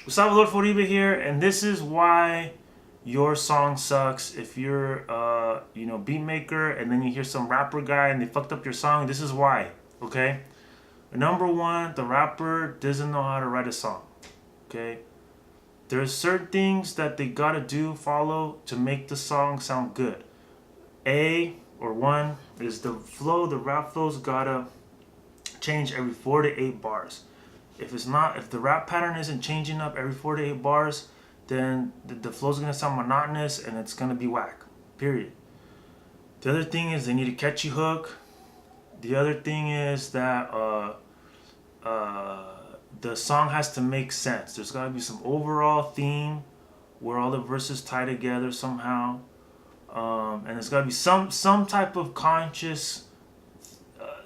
Gustavo Adolfo Uribe here, and this is why your song sucks. If you're, beat maker, and then you hear some rapper guy and they fucked up your song, this is why. Okay. Number one, the rapper doesn't know how to write a song. Okay. There's certain things that they gotta do, follow to make the song sound good. One is the flow. The rap flow's gotta change every 4 to 8 bars. If the rap pattern isn't changing up every 4 to 8 bars, then the flow's gonna sound monotonous and it's gonna be whack. Period. The other thing is they need a catchy hook. The other thing is that the song has to make sense. There's gotta be some overall theme where all the verses tie together somehow, and there's gotta be some type of conscious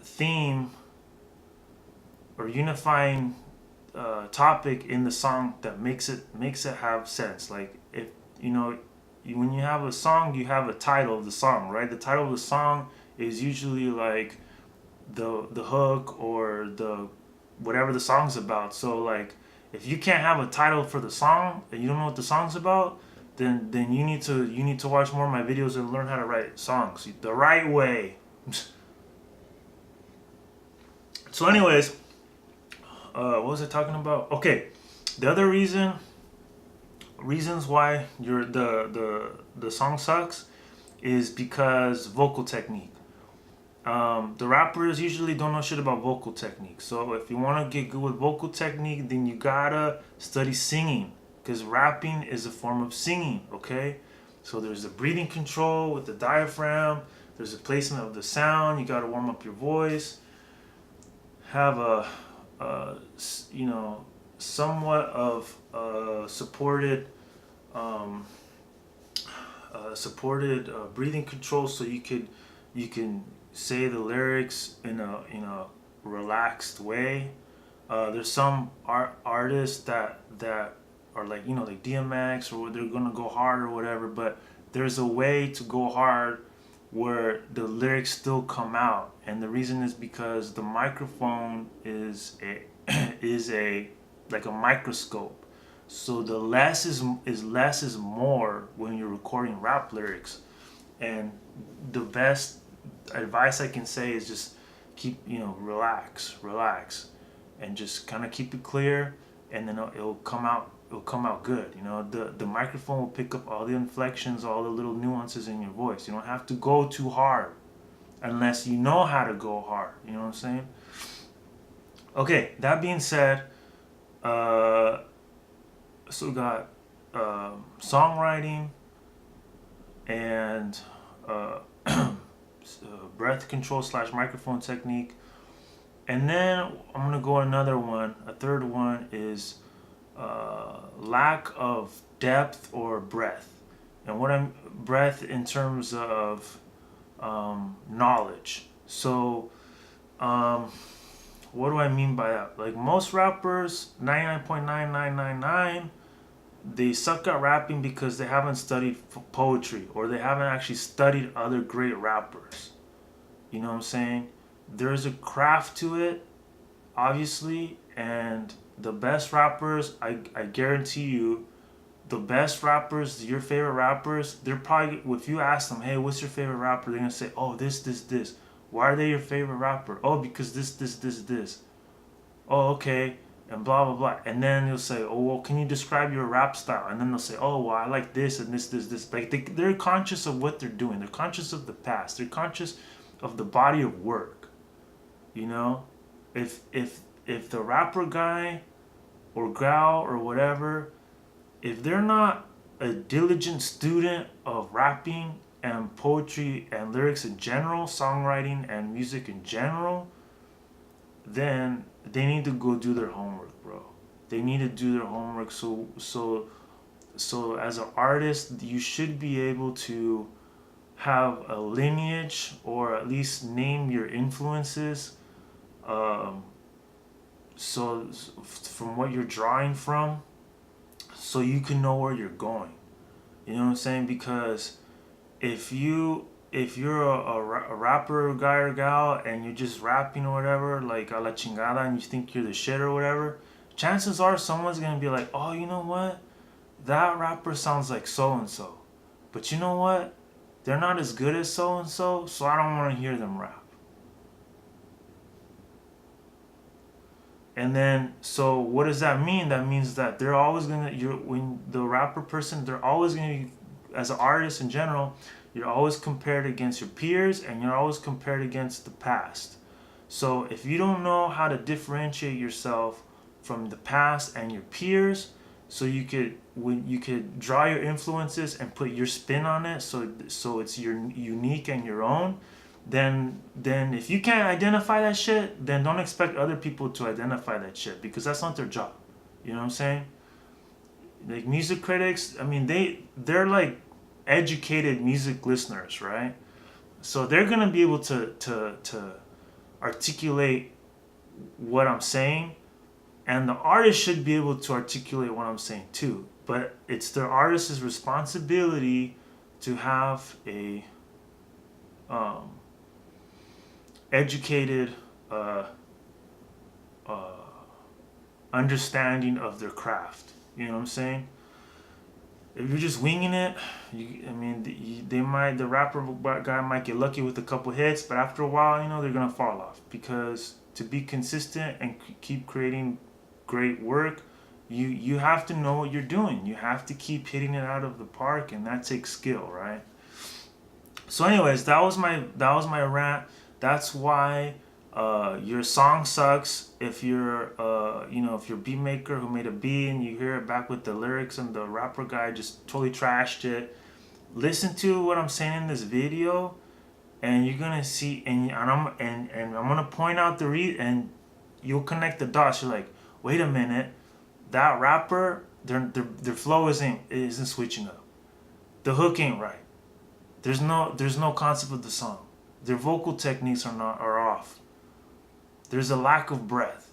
theme or unifying topic in the song that makes it have sense. Like if when you have a song, you have a title of the song, right? The title of the song is usually like the hook or the whatever the song's about. So like if you can't have a title for the song and you don't know what the song's about, then you need to watch more of my videos and learn how to write songs the right way. So anyways, what was I talking about? Okay, the other reasons why the song sucks is because vocal technique. The rappers usually don't know shit about vocal technique. So if you want to get good with vocal technique, then you gotta study singing, because rapping is a form of singing. Okay, so there's the breathing control with the diaphragm. There's the placement of the sound. You gotta warm up your voice. Have uh, somewhat of um, supported breathing control, so you can say the lyrics in a relaxed way. There's some artists that are like DMX, or they're gonna go hard or whatever, but there's a way to go hard where the lyrics still come out, and the reason is because the microphone is a is a like a microscope. So the less is more when you're recording rap lyrics. And the best advice I can say is just keep relax, and just kind of keep it clear, and then it'll come out good. The microphone will pick up all the inflections, all the little nuances in your voice. You don't have to go too hard unless you know how to go hard. You know what I'm saying? Okay, that being said, uh, so we got songwriting and uh, breath control slash microphone technique. And then I'm gonna go another one. A third one is lack of depth or breadth. And what I'm breadth in terms of knowledge. So, what do I mean by that? Like most rappers, 99.9999, they suck at rapping because they haven't studied poetry, or they haven't actually studied other great rappers. You know what I'm saying? There's a craft to it, obviously, and the best rappers, I guarantee you, the best rappers, your favorite rappers, they're probably, if you ask them, hey, what's your favorite rapper? They're gonna say, oh, this. Why are they your favorite rapper? Oh, because this. Oh, okay, and blah blah blah. And then you'll say, oh well, can you describe your rap style? And then they'll say, oh well, I like this and this. Like they're conscious of what they're doing. They're conscious of the past. They're conscious of the body of work. You know, if the rapper guy or gal or whatever, if they're not a diligent student of rapping and poetry and lyrics in general, songwriting and music in general, then they need to go do their homework, bro. They need to do their homework. So as an artist, you should be able to have a lineage, or at least name your influences. Um, from what you're drawing from, so you can know where you're going. You know what I'm saying? Because if you're a rapper guy or gal, and you're just rapping or whatever, like a la chingada, and you think you're the shit or whatever, chances are someone's gonna be like, oh, you know what? That rapper sounds like so and so. But you know what? They're not as good as so and so, so I don't want to hear them rap. And then, so what does that mean? That means that they're always gonna, when the rapper person, they're always gonna be, as an artist in general, you're always compared against your peers, and you're always compared against the past. So if you don't know how to differentiate yourself from the past and your peers, so you could draw your influences and put your spin on it, so it's your unique and your own. Then if you can't identify that shit, then don't expect other people to identify that shit, because that's not their job. You know what I'm saying? Like music critics, I mean, they're like educated music listeners, right? So they're gonna be able to articulate what I'm saying, and the artist should be able to articulate what I'm saying too. But it's the artist's responsibility to have a um, educated uh, understanding of their craft. You know what I'm saying? If you're just winging it, I mean, the rapper guy might get lucky with a couple hits, but after a while, they're gonna fall off, because to be consistent and keep creating great work, you have to know what you're doing. You have to keep hitting it out of the park, and that takes skill, right? So, anyways, that was my rant. That's why your song sucks if you're if you're a beat maker who made a beat and you hear it back with the lyrics and the rapper guy just totally trashed it. Listen to what I'm saying in this video, and you're gonna see, and I'm gonna point out and you'll connect the dots. You're like, wait a minute, that rapper, their flow isn't switching up. The hook ain't right. There's no concept of the song. Their vocal techniques are off. There's a lack of breath,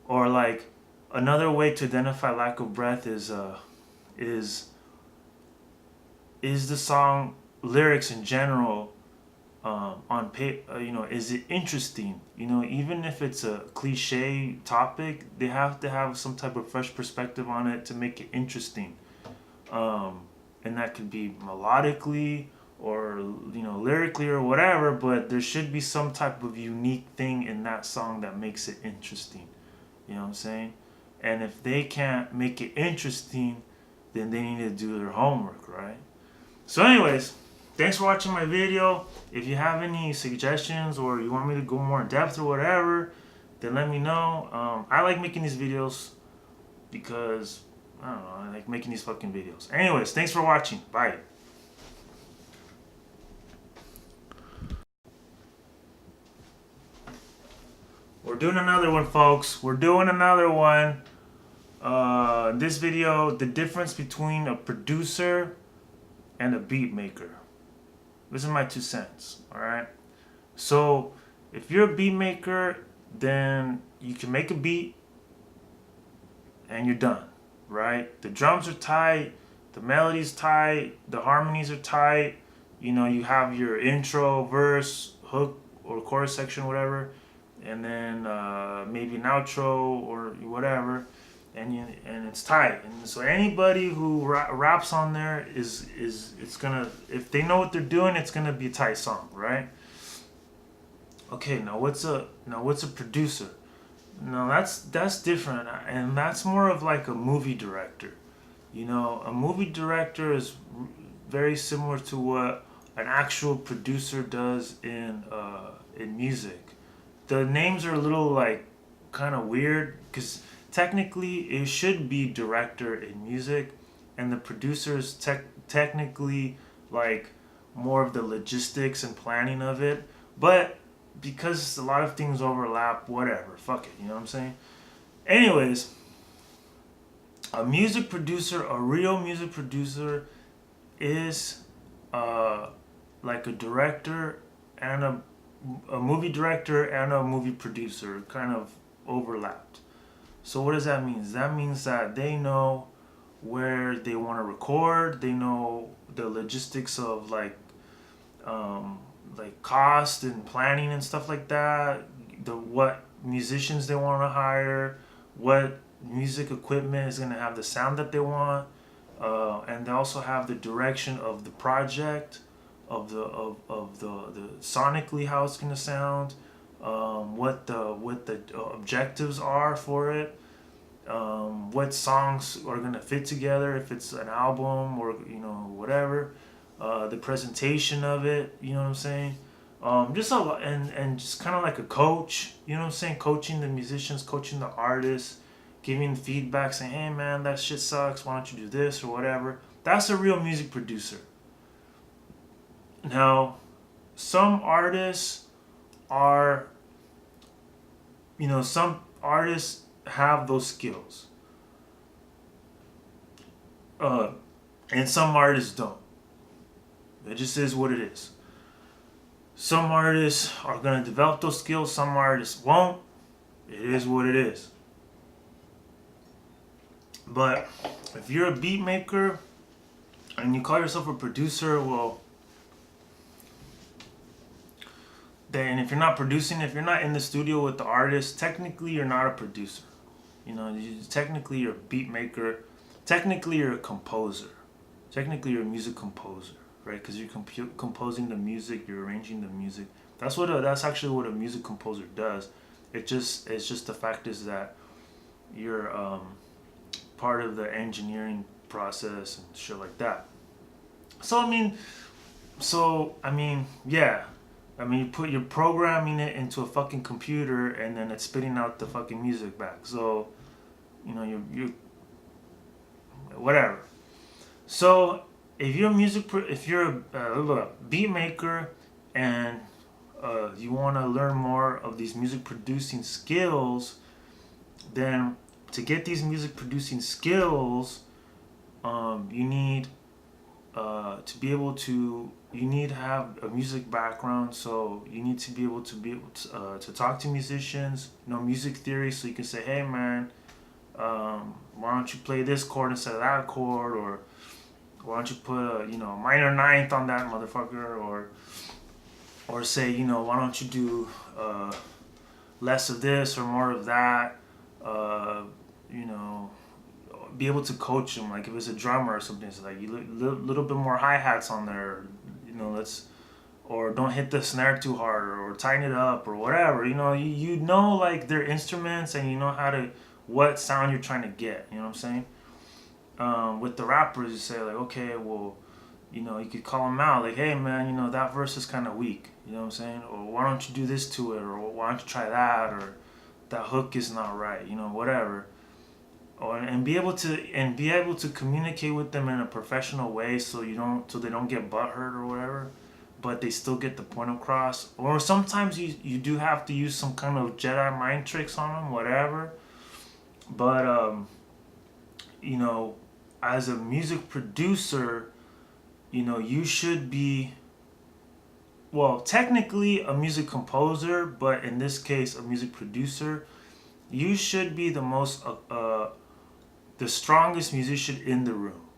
or like another way to identify lack of breath is the song lyrics in general on paper. Is it interesting? Even if it's a cliche topic, they have to have some type of fresh perspective on it to make it interesting. And that could be melodically or lyrically or whatever, but there should be some type of unique thing in that song that makes it interesting. You know what I'm saying? And if they can't make it interesting, then they need to do their homework, right? So anyways, thanks for watching my video. If you have any suggestions or you want me to go more in depth or whatever, then let me know. I like making these videos because I don't know, I like making these fucking videos. Anyways, thanks for watching. Bye. We're doing another one, folks. We're doing another one. This video, the difference between a producer and a beat maker. This is my 2 cents, alright? So, if you're a beat maker, then you can make a beat and you're done, right? The drums are tight, the melody's tight, the harmonies are tight. You have your intro, verse, hook, or chorus section, whatever, and then maybe an outro or whatever, and it's tight. And so anybody who raps on there it's gonna, if they know what they're doing, it's gonna be a tight song, right? Okay, now what's a producer? No, that's different, and that's more of like a movie director. A movie director is very similar to what an actual producer does in music. The names are a little like kind of weird, because technically it should be director in music, and the producer's technically like more of the logistics and planning of it. But because a lot of things overlap, whatever, fuck it, you know what I'm saying? Anyways, a real music producer is like a director and a movie director and a movie producer, kind of overlapped. So what does that mean? That means that they know where they want to record, they know the logistics of like cost and planning and stuff like that, musicians they want to hire, what music equipment is going to have the sound that they want, and they also have the direction of the project, of the sonically how it's going to sound, what the objectives are for it, what songs are going to fit together if it's an album or whatever, the presentation of it, you know what I'm saying. Just a lot, and just kind of like a coach, you know what I'm saying, coaching the musicians, coaching the artists, giving feedback, saying, hey man, that shit sucks, why don't you do this or whatever. That's a real music producer. Now, some artists are, some artists have those skills, uh, and some artists don't. It just is what it is. Some artists are going to develop those skills, some artists won't. It is what it is. But if you're a beat maker and you call yourself a producer, well, then if you're not producing, if you're not in the studio with the artist, technically you're not a producer. Technically you're a beat maker. Technically you're a composer. Technically you're a music composer, right? Because you're composing the music, you're arranging the music. That's actually what a music composer does. It's just the fact is that you're part of the engineering process and shit like that. So yeah. You're programming it into a fucking computer and then it's spitting out the fucking music back. So, you're whatever. So, if you're a beat maker and you want to learn more of these music producing skills, then to get these music producing skills, you need you need to have a music background, so you need to be able to talk to musicians, music theory, so you can say, hey man, why don't you play this chord instead of that chord, or why don't you put a minor ninth on that motherfucker, or say, why don't you do less of this or more of that, be able to coach them. Like if it's a drummer or something, it's like you little bit more hi-hats on there, or don't hit the snare too hard, or tighten it up or whatever. Like their instruments, and what sound you're trying to get. You know what I'm saying? With the rappers, you say like, okay, well, you could call them out like, hey man, that verse is kind of weak. You know what I'm saying? Or why don't you do this to it? Or why don't you try that? Or that hook is not right. Whatever. And be able to communicate with them in a professional way, so they don't get butthurt or whatever, but they still get the point across. Or sometimes you do have to use some kind of Jedi mind tricks on them, whatever. But as a music producer, you should be, well, technically a music composer, but in this case a music producer. You should be the strongest musician in the room,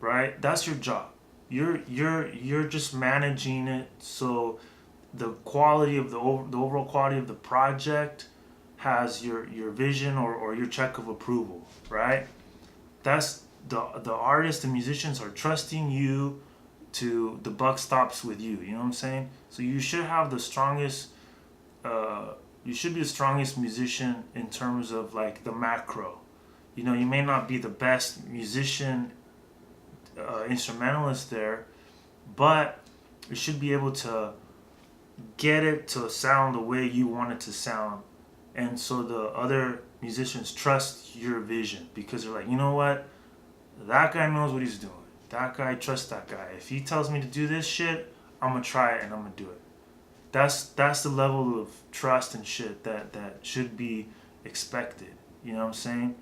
right? That's your job. You're just managing it, so the quality of the overall quality of the project has your vision or your check of approval, right? That's the artists and musicians are trusting you to the buck stops with you. You know what I'm saying? So you should have the strongest. You should be the strongest musician in terms of like the macro. You may not be the best musician, instrumentalist there, but you should be able to get it to sound the way you want it to sound. And so the other musicians trust your vision, because they're like, you know what? That guy knows what he's doing. That guy, trust that guy. If he tells me to do this shit, I'm going to try it and I'm going to do it. That's the level of trust and shit that should be expected. You know what I'm saying?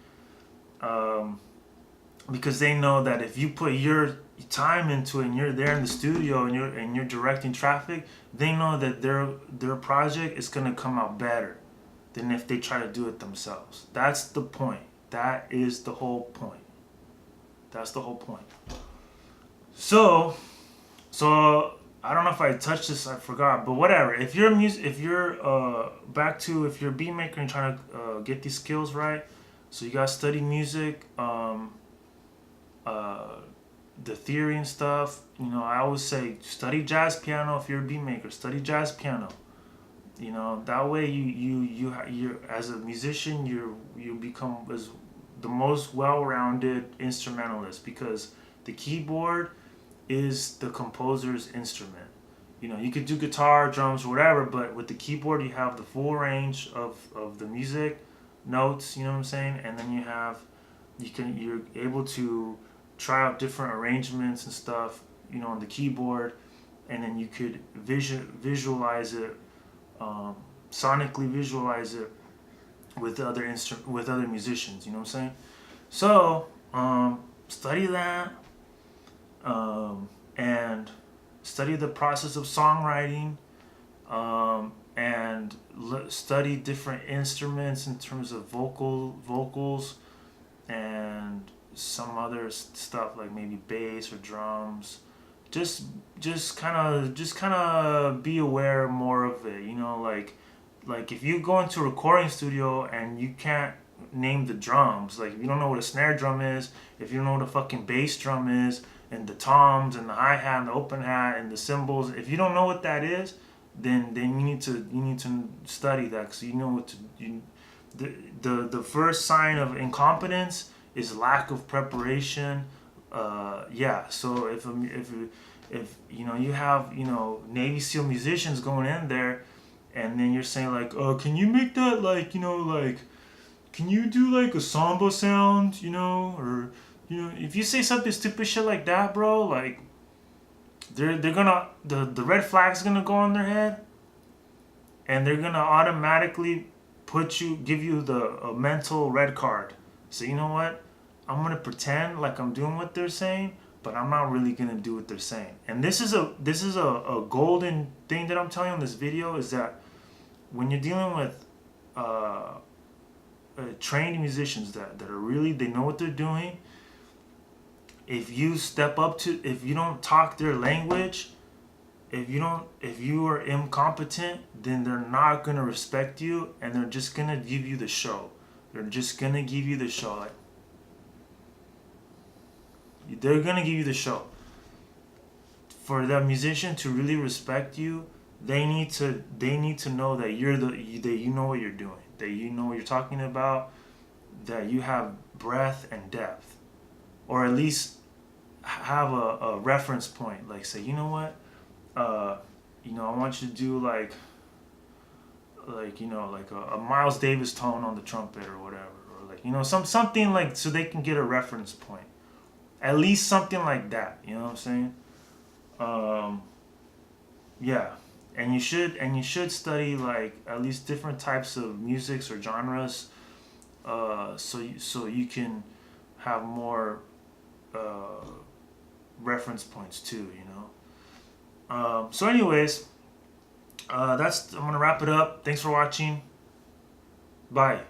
Because they know that if you put your time into it and you're there in the studio and you're directing traffic, they know that their project is gonna come out better than if they try to do it themselves. That's the point. That is the whole point. That's the whole point. So I don't know if I touched this, I forgot, but whatever. If you're back to, if you're a beat maker and trying to get these skills right, so you gotta study music, uh, the theory and stuff. You know, I always say study jazz piano if you're a beat maker. Study jazz piano. You know, that way you as a musician you become as the most well-rounded instrumentalist, because the keyboard is the composer's instrument. You know, you could do guitar, drums, whatever, but with the keyboard you have the full range of the music, notes, you know what I'm saying? And then you're able to try out different arrangements and stuff, you know, on the keyboard, and then you could visualize it, sonically visualize it with with other musicians, you know what I'm saying? So, study that, and study the process of songwriting, and study different instruments in terms of vocals, and some other stuff like maybe bass or drums. Just kind of be aware more of it. You know, like if you go into a recording studio and you can't name the drums, like if you don't know what a snare drum is, if you don't know what a fucking bass drum is, and the toms and the hi-hat and the open hat and the cymbals, if you don't know what that is, then you need to study that, so you know what to you. The first sign of incompetence is lack of preparation. Yeah, so if you know you have, you know, Navy SEAL musicians going in there, and then you're saying like, oh, can you make that, like, you know, like, can you do like a samba sound, you know, or, you know, if you say something stupid shit like that, bro, like they're gonna, the red flag's gonna go on their head, and they're gonna automatically give you the mental red card. So you know what? I'm gonna pretend like I'm doing what they're saying, but I'm not really gonna do what they're saying. And this is a golden thing that I'm telling you in this video, is that when you're dealing with trained musicians that are really, they know what they're doing, if you don't talk their language, if you are incompetent, then they're not gonna respect you, and they're just gonna give you the show. They're just gonna give you the show. Like, they're gonna give you the show. For the musician to really respect you, they need to know that you know what you're doing, that you know what you're talking about, that you have breadth and depth, or at least have a reference point. Like, say, you know what, you know, I want you to do like you know, like a Miles Davis tone on the trumpet or whatever, or like, you know, something like, so they can get a reference point. At least something like that, you know what I'm saying? Yeah, and you should study like at least different types of musics or genres, so you can have more reference points too, you know. So anyways, I'm gonna wrap it up. Thanks for watching. Bye.